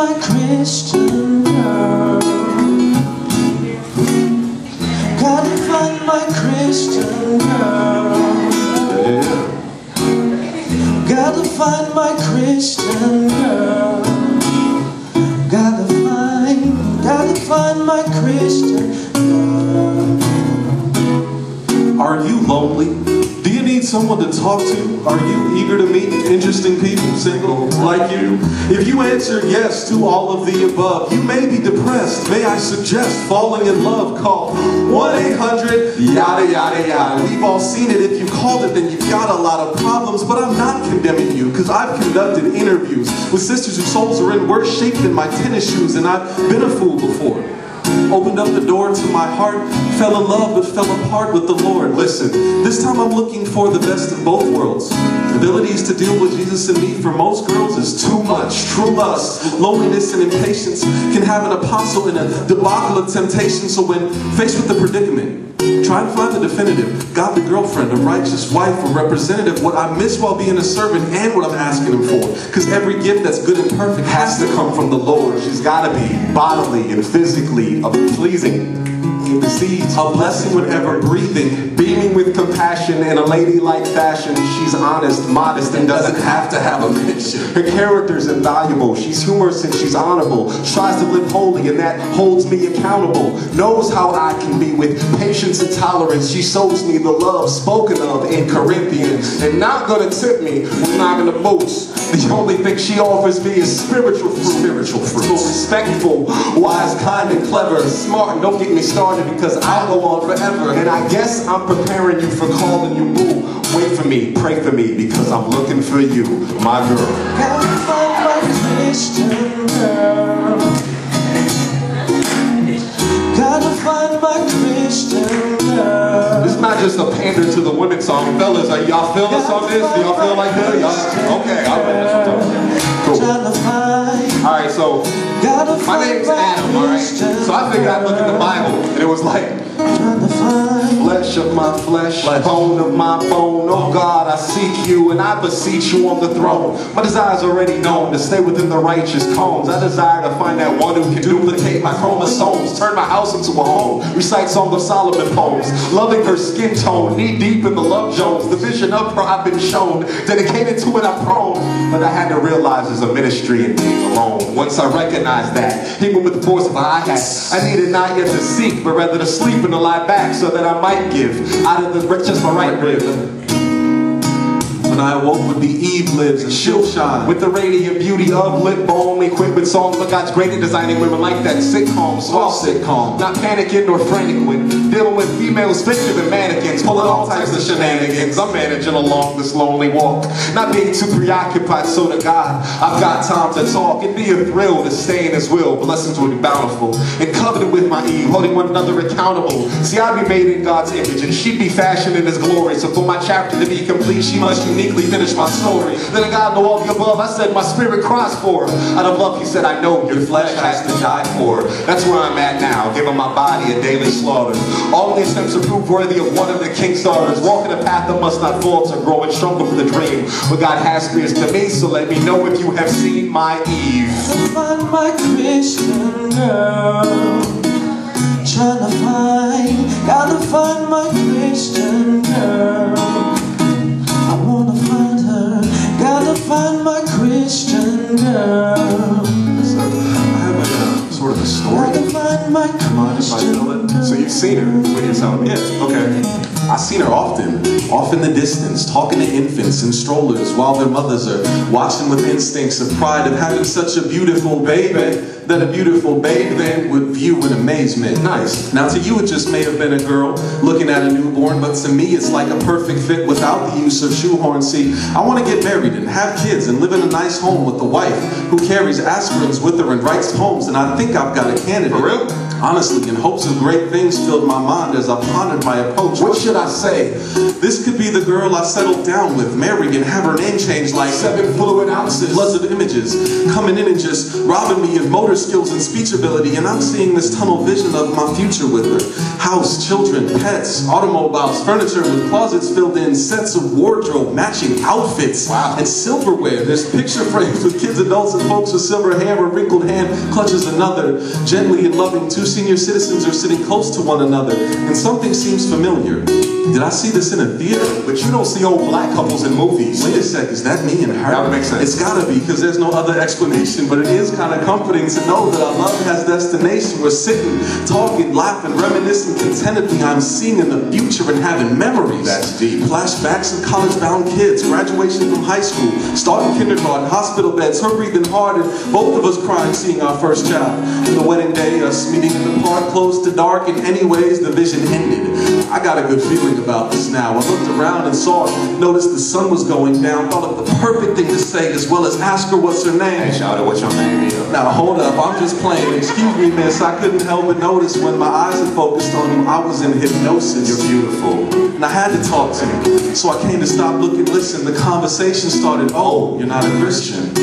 my Christian girl. Gotta find my Christian girl. Gotta find my Christian girl. Gotta find my Christian girl. Are you lonely? Do you need someone to talk to? Are you eager to meet interesting people, single, like you? If you answered yes to all of the above, you may be depressed. May I suggest falling in love? Call 1-800-YADA-YADA-YADA. We've all seen it. If you called it, then you've got a lot of problems. But I'm not condemning you, because I've conducted interviews with sisters whose souls are in worse shape than my tennis shoes, and I've been a fool before. Opened up the door to my heart, fell in love but fell apart with the Lord. Listen, this time I'm looking for the best of both worlds. Abilities to deal with Jesus and me for most girls is too much. True lust, loneliness, and impatience can have an apostle in a debacle of temptation. So when faced with the predicament, try and find the definitive, godly girlfriend, a righteous wife, a representative, what I miss while being a servant and what I'm asking him for. Because every gift that's good and perfect has to come from the Lord. She's got to be bodily and physically pleasing. It precedes a blessing whenever breathing, beaming with compassion in a ladylike fashion. She's honest, modest, and doesn't have to have a mission. Her character's invaluable. She's humorous and she's honorable. Tries to live holy, and that holds me accountable. Knows how I can be with patience and tolerance. She shows me the love spoken of in Corinthians, and not gonna tip me with knocking the boots. The only thing she offers me is spiritual fruit. Spiritual fruit. So respectful, wise, kind, and clever, smart, and don't get me started, because I'll go on forever. And I guess I'm preparing you for calling you boo. Wait for me, pray for me, because I'm looking for you, my girl. Gotta find my Christian girl. Gotta find my Christian girl. This is not just a pander to the women song. Fellas, are y'all feel us on this? Do y'all feel like that? Okay, I'll bet that's what I'm talking about. Cool. Alright, so my name's Adam, alright? So I figured I'd look in the Bible, and it was like, flesh of my flesh, bone of my bone. Oh God, I seek you, and I beseech you on the throne. My desire's already known, to stay within the righteous cones. I desire to find that one who can duplicate my chromosomes, turn my house into a home, recite Song of Solomon poems, loving her skin tone, knee deep in the love Jones. The vision of her I've been shown, dedicated to it I'm prone. But I had to realize there's a ministry in being alone. Once I recognized that, even with the force of a hi-hat, I needed not yet to seek, but rather to sleep and to lie back, so that I might give out of the just my right rib. When I awoke would be Eve lives, and she'll shine with the radiant beauty of lip balm, equipped with songs, but God's great at designing women like that sitcom, soft sitcom, not panicking nor frantic when dealing with females fitter than mannequins, pulling all types of shenanigans. I'm managing along this lonely walk, not being too preoccupied, so to God I've got time to talk. It'd be a thrill to stay in His will. Blessings would be bountiful, and covenant with my Eve, holding one another accountable. See, I'd be made in God's image, and she'd be fashioned in His glory. So for my chapter to be complete, she must uniquely finish my story. Then God know all the above, I said my spirit cries for her. Out of love He said, I know your flesh has to die for her. That's where I'm at now, giving my body a daily slaughter. All the attempts to prove worthy of one of the king's daughters, walking a path that must not falter, growing stronger for the dream. What God has for is to me, so let me know if you have seen my Eve. Gotta find my Christian girl. Gotta find my Christian girl. I wanna find her. Gotta find my Christian girl. So, I have a sort of a story. Gotta find my Christian girl. So you've seen her, is what you're telling me? Yeah, okay. I've seen her often, off in the distance, talking to infants and strollers while their mothers are watching with instincts of pride of having such a beautiful baby that a beautiful babe then would view in amazement. Nice. Now to you it just may have been a girl looking at a newborn, but to me it's like a perfect fit without the use of shoehorns. See, I want to get married and have kids and live in a nice home with a wife who carries aspirins with her and writes poems, and I think I've got a candidate. For real? Honestly, in hopes of great things filled my mind as I pondered my approach. What should I say? This could be the girl I settled down with, marry and have her name changed like 7 fluid ounces. Floods of images coming in and just robbing me of motor skills and speech ability, and I'm seeing this tunnel vision of my future with her. House, children, pets, automobiles, furniture with closets filled in, sets of wardrobe, matching outfits, and silverware. There's picture frames with kids, adults, and folks with silver hair. A wrinkled hand clutches another. Gently and loving, 2 senior citizens are sitting close to one another, and something seems familiar. Did I see this in a theater? But you don't see old black couples in movies. Wait a sec, is that me and her? That would make sense. It's gotta be, because there's no other explanation, but it is kind of comforting to know that our love has destination. We're sitting, talking, laughing, reminiscing contentedly. I'm seeing in the future and having memories. That's deep. Flashbacks of college-bound kids, graduation from high school, starting kindergarten, hospital beds, her breathing hard, and both of us crying seeing our first child. And the wedding day, us meeting in the park, close to dark, and anyways, the vision ended. I got a good feeling about this now. I looked around and saw it, noticed the sun was going down, thought of the perfect thing to say as well as ask her what's her name. Hey, shout out, what's your name? Now hold up, I'm just playing. Excuse me, miss, I couldn't help but notice when my eyes had focused on you, I was in hypnosis. You're beautiful. And I had to talk to you, so I came to stop, look, and listen. The conversation started, oh, you're not a Christian.